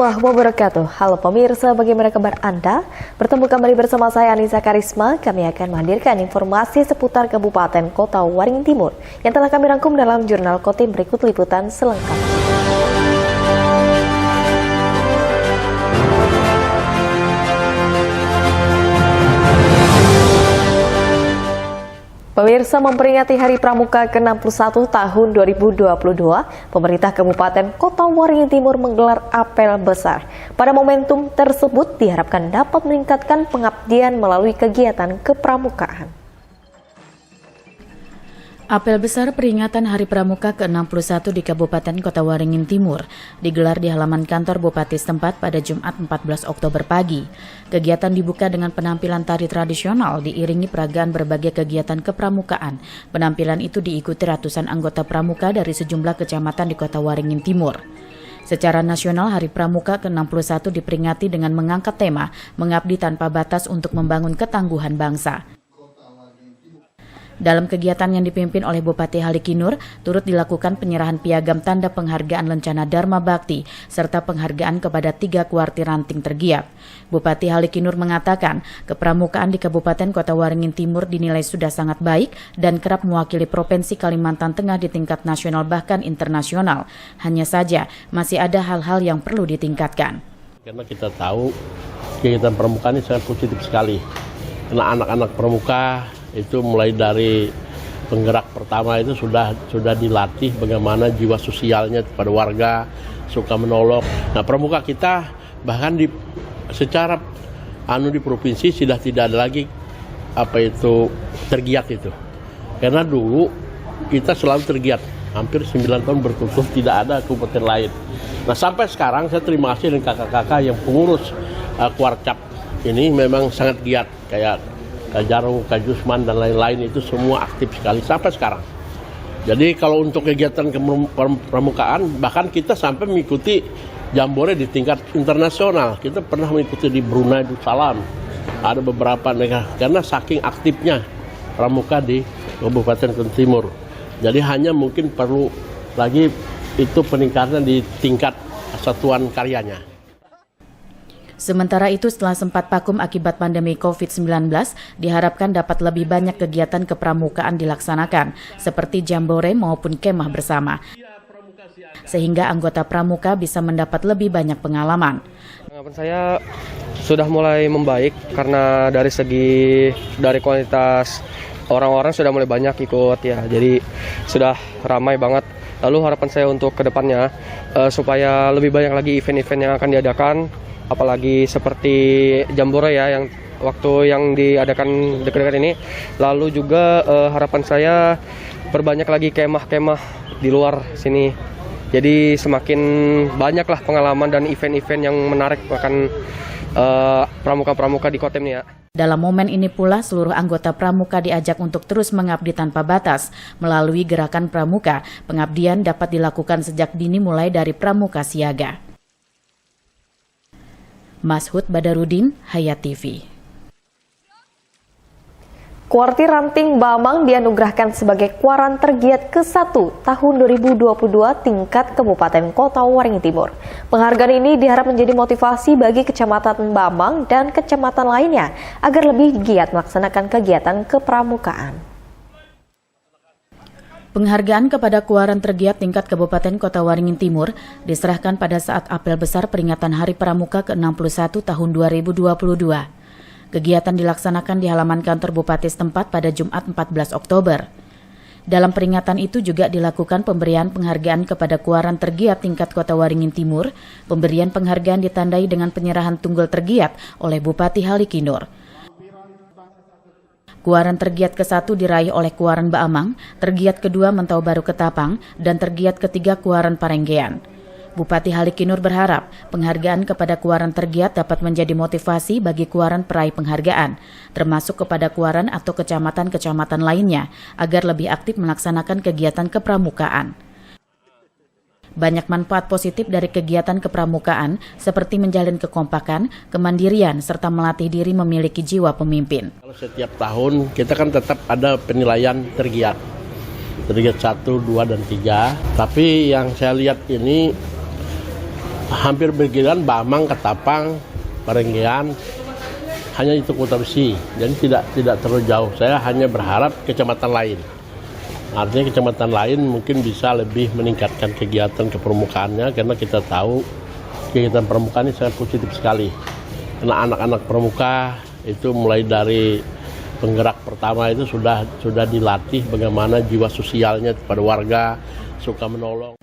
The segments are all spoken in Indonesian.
warahmatullahi wabarakatuh. Halo pemirsa, bagaimana kabar Anda? Bertemu kembali bersama saya Anissa Karisma. Kami akan menghadirkan informasi seputar Kabupaten Kota Waringin Timur yang telah kami rangkum dalam jurnal Kotim. Berikut liputan selengkapnya. Pemirsa, memperingati Hari Pramuka ke-61 tahun 2022, pemerintah Kabupaten Kota Waringin Timur menggelar apel besar. Pada momentum tersebut diharapkan dapat meningkatkan pengabdian melalui kegiatan kepramukaan. Apel besar peringatan Hari Pramuka ke-61 di Kabupaten Kota Waringin Timur digelar di halaman kantor Bupati setempat pada Jumat 14 Oktober pagi. Kegiatan dibuka dengan penampilan tari tradisional diiringi peragaan berbagai kegiatan kepramukaan. Penampilan itu diikuti ratusan anggota pramuka dari sejumlah kecamatan di Kota Waringin Timur. Secara nasional, Hari Pramuka ke-61 diperingati dengan mengangkat tema Mengabdi Tanpa Batas untuk membangun ketangguhan bangsa. Dalam kegiatan yang dipimpin oleh Bupati Halikinur, turut dilakukan penyerahan piagam tanda penghargaan Lencana Dharma Bakti serta penghargaan kepada 3 kuarti ranting tergiat. Bupati Halikinur mengatakan, kepramukaan di Kabupaten Kota Waringin Timur dinilai sudah sangat baik dan kerap mewakili Provinsi Kalimantan Tengah di tingkat nasional bahkan internasional. Hanya saja, masih ada hal-hal yang perlu ditingkatkan. Karena kita tahu kegiatan pramuka ini sangat positif sekali. Karena anak-anak pramuka itu mulai dari penggerak pertama itu sudah dilatih bagaimana jiwa sosialnya pada warga, suka menolong. Nah, pramuka kita bahkan secara di provinsi sudah tidak ada lagi tergiat itu. Karena dulu kita selalu tergiat, hampir 9 tahun berturut-turut tidak ada kabupaten lain. Nah, sampai sekarang saya terima kasih dengan kakak-kakak yang pengurus Kuarcap ini memang sangat giat, kayak Kak Jarwo, Kak Jusman, dan lain-lain itu semua aktif sekali sampai sekarang. Jadi kalau untuk kegiatan kepramukaan, bahkan kita sampai mengikuti jambore di tingkat internasional. Kita pernah mengikuti di Brunei Darussalam, ada beberapa negara, karena saking aktifnya pramuka di Kabupaten Kota Timur. Jadi hanya mungkin perlu lagi itu peningkatan di tingkat satuan karyanya. Sementara itu, setelah sempat vakum akibat pandemi COVID-19, diharapkan dapat lebih banyak kegiatan kepramukaan dilaksanakan, seperti jambore maupun kemah bersama, sehingga anggota pramuka bisa mendapat lebih banyak pengalaman. Harapan saya sudah mulai membaik karena dari kualitas orang-orang sudah mulai banyak ikut ya, jadi sudah ramai banget. Lalu harapan saya untuk kedepannya supaya lebih banyak lagi event-event yang akan diadakan, apalagi seperti jambore ya yang waktu yang diadakan dekat-dekat ini. Lalu juga harapan saya perbanyak lagi kemah-kemah di luar sini. Jadi semakin banyaklah pengalaman dan event-event yang menarik akan pramuka-pramuka di Kotem ini ya. Dalam momen ini pula, seluruh anggota pramuka diajak untuk terus mengabdi tanpa batas. Melalui gerakan pramuka, pengabdian dapat dilakukan sejak dini mulai dari pramuka siaga. Mashud Badarudin, Hayat TV. Kuarti Ranting Bamang dianugerahkan sebagai Kuaran Tergiat ke-1 tahun 2022 tingkat Kabupaten Kota Waringin Timur. Penghargaan ini diharap menjadi motivasi bagi Kecamatan Bamang dan kecamatan lainnya agar lebih giat melaksanakan kegiatan kepramukaan. Penghargaan kepada Kuaran Tergiat tingkat Kabupaten Kota Waringin Timur diserahkan pada saat apel besar peringatan Hari Pramuka ke-61 tahun 2022. Kegiatan dilaksanakan di halaman kantor Bupati setempat pada Jumat 14 Oktober. Dalam peringatan itu juga dilakukan pemberian penghargaan kepada Kuaran Tergiat tingkat Kota Waringin Timur. Pemberian penghargaan ditandai dengan penyerahan tunggul tergiat oleh Bupati Halikinur. Kuaran Tergiat ke-1 diraih oleh Kuaran Baamang, Tergiat kedua Mentau Baru Ketapang, dan Tergiat ketiga Kuaran Parenggean. Bupati Halikinur berharap penghargaan kepada Kuaran Tergiat dapat menjadi motivasi bagi Kuaran peraih penghargaan, termasuk kepada Kuaran atau kecamatan-kecamatan lainnya, agar lebih aktif melaksanakan kegiatan kepramukaan. Banyak manfaat positif dari kegiatan kepramukaan seperti menjalin kekompakan, kemandirian, serta melatih diri memiliki jiwa pemimpin. Kalau setiap tahun kita kan tetap ada penilaian tergiat 1, 2, dan 3. Tapi yang saya lihat ini hampir bergiliran Bamang, Ketapang, Parenggean, hanya itu Kota Besi. Jadi tidak terlalu jauh. Saya hanya berharap kecamatan lain. Artinya kecamatan lain mungkin bisa lebih meningkatkan kegiatan kepramukaannya, karena kita tahu kegiatan pramukaan ini sangat positif sekali. Karena anak-anak pramuka itu mulai dari penggerak pertama itu sudah dilatih bagaimana jiwa sosialnya pada warga, suka menolong.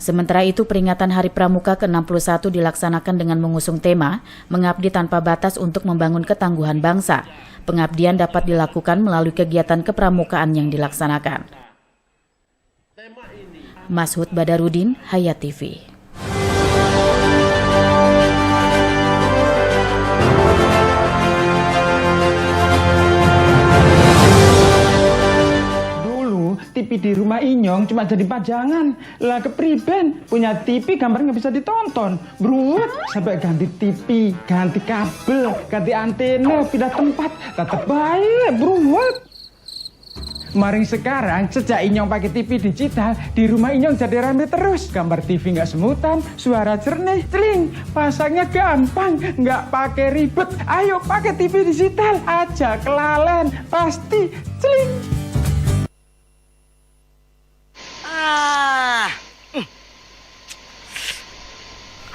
Sementara itu, peringatan Hari Pramuka ke-61 dilaksanakan dengan mengusung tema Mengabdi Tanpa Batas untuk Membangun Ketangguhan Bangsa. Pengabdian dapat dilakukan melalui kegiatan kepramukaan yang dilaksanakan. Mashud Badarudin, Hayat TV. TV di rumah Inyong cuma jadi pajangan. Lah kepriben punya TV gambar nggak bisa ditonton. Beruat sampai ganti TV, ganti kabel, ganti antena, pindah tempat. Tetap baik, beruat. Maring sekarang sejak Inyong pakai TV digital, di rumah Inyong jadi rame terus. Gambar TV nggak semutan, suara jernih, celing. Pasangnya gampang, nggak pakai ribet. Ayo pakai TV digital aja, kelalen pasti celing.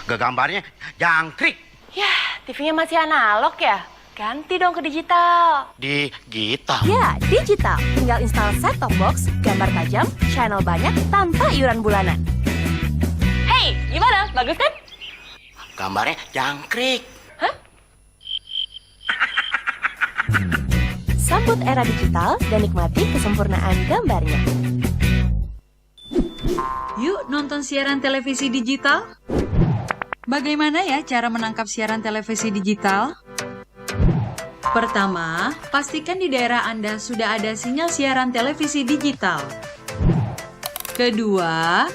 Gambarnya jangkrik. Ya, TV-nya masih analog ya? Ganti dong ke digital. Digital? Ya, digital. Tinggal install set-top box, gambar tajam, channel banyak, tanpa iuran bulanan. Hey, gimana? Bagus kan? Gambarnya jangkrik. Hah? Sambut era digital dan nikmati kesempurnaan gambarnya. Yuk nonton siaran televisi digital. Bagaimana ya cara menangkap siaran televisi digital? Pertama, pastikan di daerah Anda sudah ada sinyal siaran televisi digital. Kedua,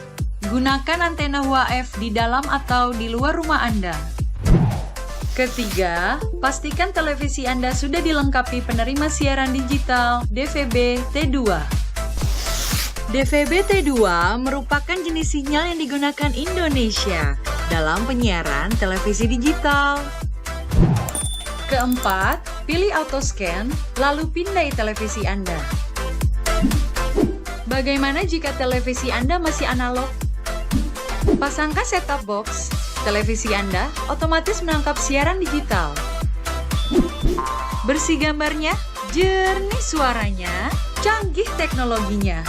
gunakan antena UHF di dalam atau di luar rumah Anda. Ketiga, pastikan televisi Anda sudah dilengkapi penerima siaran digital DVB T2. DVB T2 merupakan jenis sinyal yang digunakan Indonesia dalam penyiaran televisi digital. Keempat, pilih autoscan, lalu pindai televisi Anda. Bagaimana jika televisi Anda masih analog? Pasangkan set-top box, televisi Anda otomatis menangkap siaran digital. Bersih gambarnya, jernih suaranya, canggih teknologinya.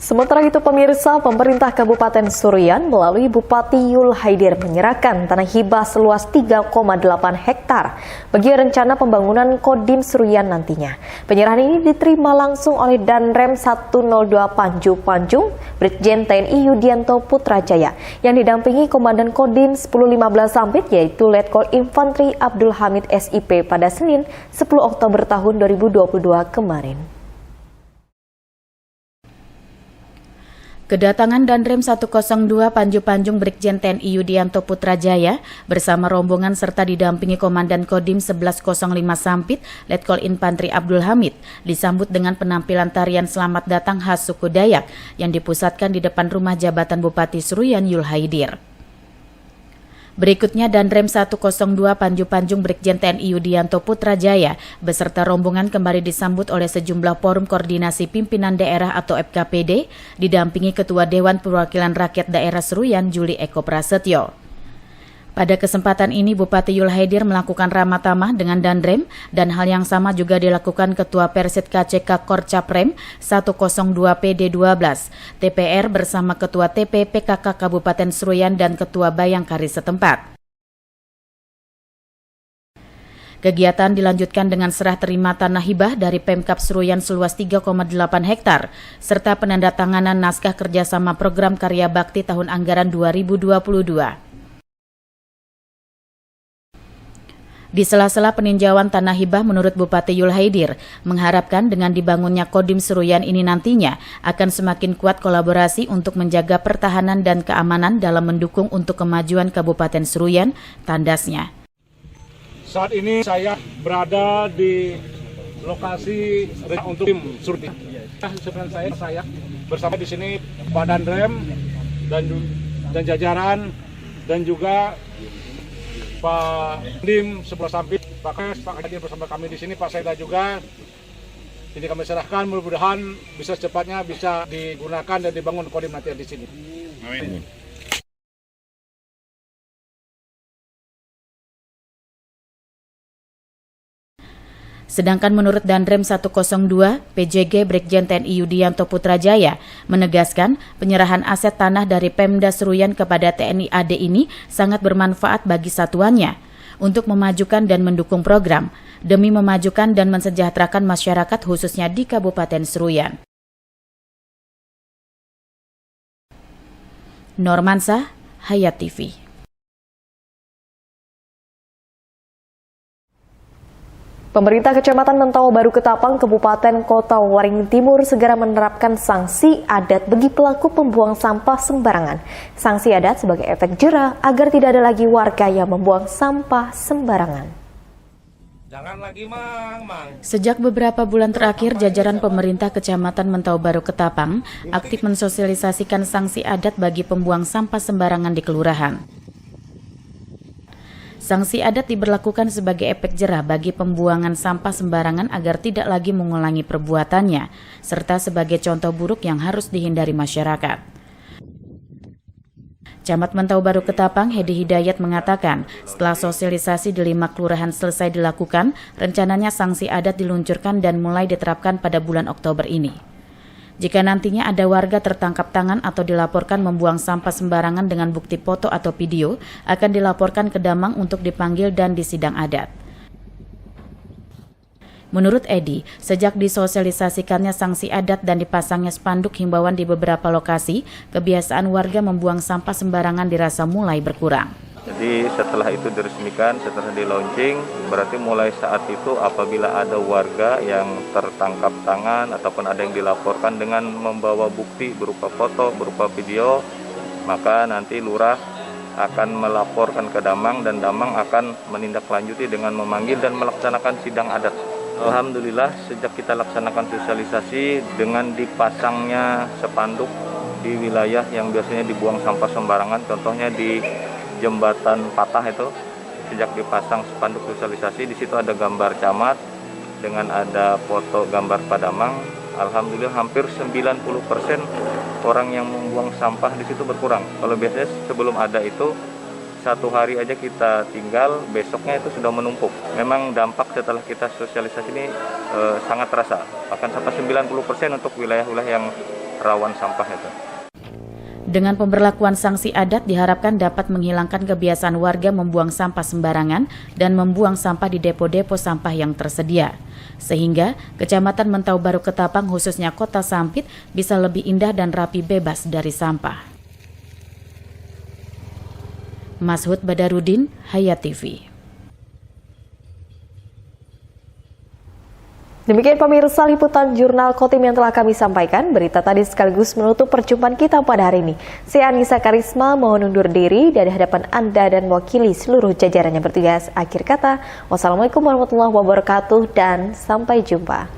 Sementara itu pemirsa, pemerintah Kabupaten Suruyan melalui Bupati Yul Haidir menyerahkan tanah hibah seluas 3,8 hektar bagi rencana pembangunan Kodim Suruyan nantinya. Penyerahan ini diterima langsung oleh Danrem 102 Panju Panjung, Brigjen TNI Yudianto Putrajaya, yang didampingi Komandan Kodim 1015 Sampit yaitu Letkol Infantri Abdul Hamid SIP pada Senin 10 Oktober tahun 2022 kemarin. Kedatangan Danrem 102 Panju Panjung Brigjen TNI Yudianto Putrajaya bersama rombongan serta didampingi Komandan Kodim 1105 Sampit, Letkol Infantri Abdul Hamid, disambut dengan penampilan tarian Selamat Datang khas suku Dayak yang dipusatkan di depan rumah jabatan Bupati Suruyan Yul Haidir. Berikutnya Danrem 102 Panju Panjung Brigjen TNI Yudianto Putrajaya beserta rombongan kembali disambut oleh sejumlah forum koordinasi pimpinan daerah atau FKPD didampingi Ketua Dewan Perwakilan Rakyat Daerah Suruyan Juli Eko Prasetyo. Pada kesempatan ini Bupati Yul Haidir melakukan ramah tamah dengan Danrem dan hal yang sama juga dilakukan Ketua Persit KCK Korcaprem 102 PD12 TPR bersama Ketua TP PKK Kabupaten Suruyan dan Ketua Bayangkari setempat. Kegiatan dilanjutkan dengan serah terima tanah hibah dari Pemkab Suruyan seluas 3,8 hektar serta penandatanganan naskah kerjasama program karya bakti tahun anggaran 2022. Di sela-sela peninjauan tanah hibah menurut Bupati Yul Haidir, mengharapkan dengan dibangunnya Kodim Suruyan ini nantinya akan semakin kuat kolaborasi untuk menjaga pertahanan dan keamanan dalam mendukung untuk kemajuan Kabupaten Suruyan, tandasnya. Saat ini saya berada di lokasi untuk tim survei. Sebenarnya saya bersama di sini Pak Danrem dan jajaran dan juga Pak Dim sebelah samping, Pak Kes, Pak Kadir bersama kami di sini, Pak Seda juga. Ini kami serahkan, mudah-mudahan bisa secepatnya bisa digunakan dan dibangun kodim nanti di sini. Amin. Sedangkan menurut Danrem 102, PJG Brigjen TNI Yudianto Putrajaya menegaskan penyerahan aset tanah dari Pemda Seruyan kepada TNI AD ini sangat bermanfaat bagi satuannya untuk memajukan dan mendukung program demi memajukan dan mensejahterakan masyarakat khususnya di Kabupaten Seruyan. Normansa, Hayat TV. Pemerintah Kecamatan Mentau Baru Ketapang, Kabupaten Kota Waringin Timur segera menerapkan sanksi adat bagi pelaku pembuang sampah sembarangan. Sanksi adat sebagai efek jera agar tidak ada lagi warga yang membuang sampah sembarangan. Jangan lagi, Mang. Sejak beberapa bulan terakhir, jajaran pemerintah Kecamatan Mentau Baru Ketapang aktif mensosialisasikan sanksi adat bagi pembuang sampah sembarangan di kelurahan. Sanksi adat diberlakukan sebagai efek jera bagi pembuangan sampah sembarangan agar tidak lagi mengulangi perbuatannya, serta sebagai contoh buruk yang harus dihindari masyarakat. Camat Mentau Baru Ketapang, Hedi Hidayat mengatakan, setelah sosialisasi di 5 kelurahan selesai dilakukan, rencananya sanksi adat diluncurkan dan mulai diterapkan pada bulan Oktober ini. Jika nantinya ada warga tertangkap tangan atau dilaporkan membuang sampah sembarangan dengan bukti foto atau video, akan dilaporkan ke Damang untuk dipanggil dan disidang adat. Menurut Edi, sejak disosialisasikannya sanksi adat dan dipasangnya spanduk himbauan di beberapa lokasi, kebiasaan warga membuang sampah sembarangan dirasa mulai berkurang. Jadi setelah itu diresmikan, setelah di launching, berarti mulai saat itu apabila ada warga yang tertangkap tangan ataupun ada yang dilaporkan dengan membawa bukti berupa foto, berupa video, maka nanti lurah akan melaporkan ke Damang dan Damang akan menindaklanjuti dengan memanggil dan melaksanakan sidang adat. Alhamdulillah sejak kita laksanakan sosialisasi dengan dipasangnya spanduk di wilayah yang biasanya dibuang sampah sembarangan, contohnya di Jembatan Patah itu, sejak dipasang spanduk sosialisasi, di situ ada gambar camat dengan ada foto gambar Pak Damang. Alhamdulillah hampir 90% orang yang membuang sampah di situ berkurang. Kalau biasanya sebelum ada itu 1 hari aja kita tinggal, besoknya itu sudah menumpuk. Memang dampak setelah kita sosialisasi ini sangat terasa, bahkan sampai 90% untuk wilayah-wilayah yang rawan sampah itu. Dengan pemberlakuan sanksi adat diharapkan dapat menghilangkan kebiasaan warga membuang sampah sembarangan dan membuang sampah di depo-depo sampah yang tersedia. Sehingga Kecamatan Mentau Baru Ketapang khususnya Kota Sampit bisa lebih indah dan rapi bebas dari sampah. Mashud Badarudin, Hayat TV. Demikian pemirsa liputan Jurnal Kotim yang telah kami sampaikan. Berita tadi sekaligus menutup perjumpaan kita pada hari ini. Saya Anissa Karisma mohon undur diri dari hadapan Anda dan mewakili seluruh jajaran yang bertugas. Akhir kata, wassalamualaikum warahmatullahi wabarakatuh dan sampai jumpa.